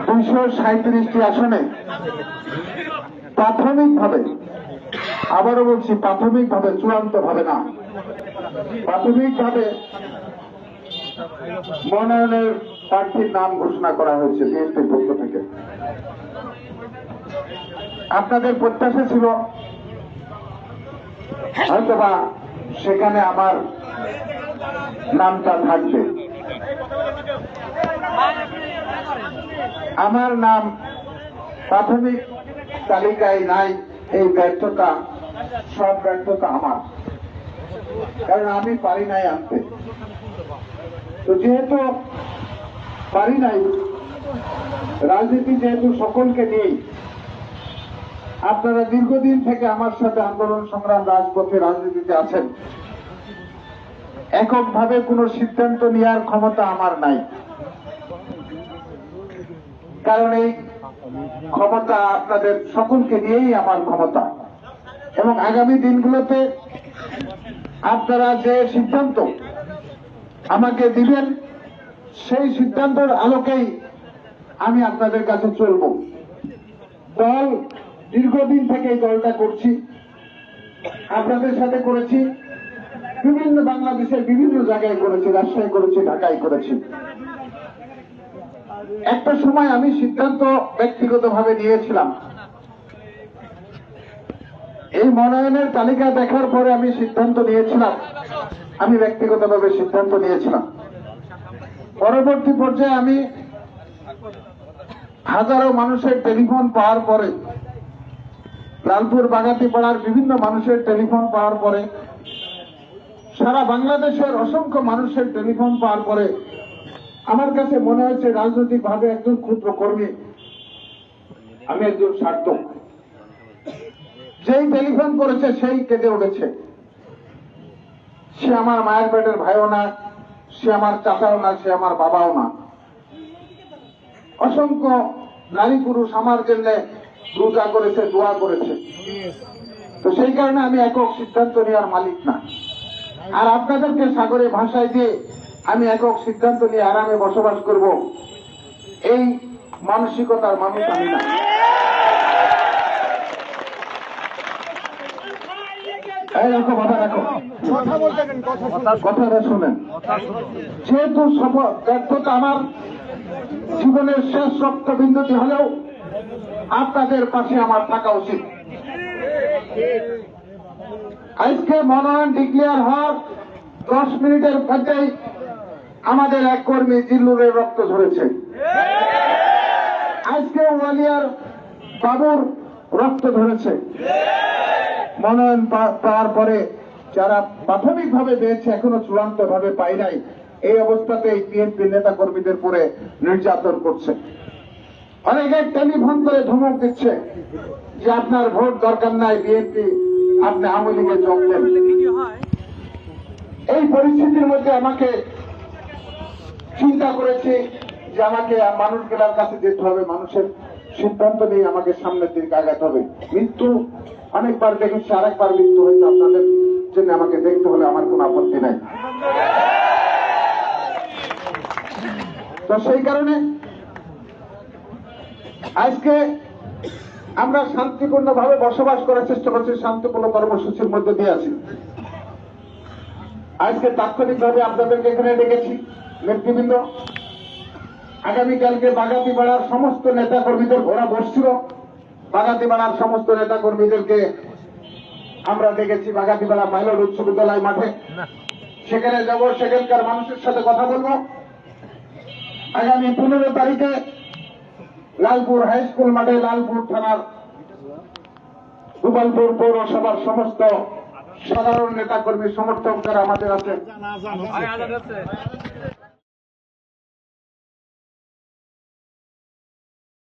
237টি আসনে প্রাথমিকভাবে, আবারও বলছি প্রাথমিকভাবে, চূড়ান্তভাবে না, প্রাথমিকভাবে মনোনয়নের প্রার্থীর নাম ঘোষণা করা হয়েছে বিএনপির পক্ষ থেকে। আপনাদের প্রত্যাশা ছিল হয়তোবা সেখানে আমার নামটা থাকবে। আমার নাম প্রাথমিক তালিকায় নাই, এই ব্যর্থতা, সব ব্যর্থতা আমার, কারণ আমি পারি নাই আনতে। তো যেহেতু পারি নাই, রাজনীতি যেহেতু সকলকে নিয়েই, আপনারা দীর্ঘদিন থেকে আমার সাথে আন্দোলন সংগ্রাম রাজপথে রাজনীতিতে আছেন, এককভাবে কোনো সিদ্ধান্ত নেওয়ার ক্ষমতা আমার নাই, কারণ এই ক্ষমতা আপনাদের সকলকে নিয়েই আমার ক্ষমতা। এবং আগামী দিনগুলোতে আপনারা যে সিদ্ধান্ত আমাকে দিবেন, সেই সিদ্ধান্তের আলোকেই আমি আপনাদের কাছে চলব। দল দীর্ঘদিন থেকে এই দলটা করছি, আপনাদের সাথে করেছি, বিভিন্ন বাংলাদেশের বিভিন্ন জায়গায় করেছি, রাজশাহী করেছি, ঢাকায় করেছি। একটা সময় আমি সিদ্ধান্ত ব্যক্তিগতভাবে নিয়েছিলাম, এই মনোনয়নের তালিকা দেখার পরে আমি সিদ্ধান্ত নিয়েছিলাম, আমি ব্যক্তিগতভাবে সিদ্ধান্ত নিয়েছিলাম। পরবর্তী পর্যায়ে আমি হাজারো মানুষের টেলিফোন পাওয়ার পরে, লালপুর বাগাতিপাড়ার বিভিন্ন মানুষের টেলিফোন পাওয়ার পরে, সারা বাংলাদেশের অসংখ্য মানুষের টেলিফোন পাওয়ার পরে আমার কাছে মনে হয়েছে রাজনৈতিকভাবে একজন ক্ষুদ্র কর্মী, আমি একজন সার্থক। যেই টেলিফোন করেছে সেই কেঁদে উঠেছে। সে আমার মায়ের পেটের ভাইও না, সে আমার চাচাও না, সে আমার বাবাও না। অসংখ্য নারী পুরুষ আমার জন্য রোজা করেছে, দোয়া করেছে। তো সেই কারণে আমি একক সিদ্ধান্ত নেওয়ার মালিক না। আর আপনাদেরকে সাগরে ভাষায় দিয়ে আমি একক সিদ্ধান্ত নিয়ে আরামে বসবাস করব, এই মানসিকতার মানুষ আমি না। কথাটা শুনেন। যেহেতু ব্যর্থতা আমার জীবনের শেষ রক্তবিন্দুটি হলেও আপনাদের পাশে আমার থাকা উচিত। আজকে মনোনয়ন ডিক্লেয়ার হওয়ার 10 মিনিটের মধ্যেই আমাদের এক কর্মী জিল্লুরের রক্ত ঝরেছে। আজকে ওয়ালিয়ার বাবুর রক্ত ধরেছে। মনোনয়ন পাওয়ার পরে যারা প্রাথমিকভাবে পেয়েছে, এখনো চূড়ান্ত ভাবে পাই নাই, এই অবস্থাতে বিএনপি নেতা কর্মীদের উপরে নির্যাতন করছে। অনেকে টেলিফোন করে ধমক দিচ্ছে যে আপনার ভোট দরকার নাই, বিএনপি, আপনি আওয়ামী লীগে যোগ দেন। এই পরিস্থিতির মধ্যে আমাকে চিন্তা করেছি যে আমাকে মানুষগুলোর কাছে যেতে হবে, মানুষের সিদ্ধান্ত নিয়ে আমাকে সামনের দিকে আগাতে হবে। মৃত্যু অনেকবার দেখেছি, আরেকবার মৃত্যু হয়েছে, আপনাদের জন্য আমাকে দেখতে হলে আমার কোন আপত্তি নাই। তো সেই কারণে আজকে আমরা শান্তিপূর্ণভাবে বসবাস করার চেষ্টা করছি, শান্তিপূর্ণ কর্মসূচির মধ্যে দিয়ে আছি। আজকে তাৎক্ষণিকভাবে আপনাদেরকে এখানে ডেকেছি নেতৃবৃন্দ। আগামীকালকে বাগাতিপাড়ার সমস্ত নেতা কর্মীদের ঘোড়া বসছিল, বাগাতিপাড়ার সমস্ত নেতা কর্মীদেরকে আমরা ডেকেছি বাগাতিপাড়া মাইলর উচ্চ বিদ্যালয় মাঠে। সেখানে যাব, সেখানকার মানুষের সাথে কথা বলবো। আগামী 15 তারিখে লালপুর হাই স্কুল মাঠে, লালপুর থানার গোপালপুর পৌরসভার সমস্ত সাধারণ নেতা কর্মী সমর্থক যারা আমাদের আছে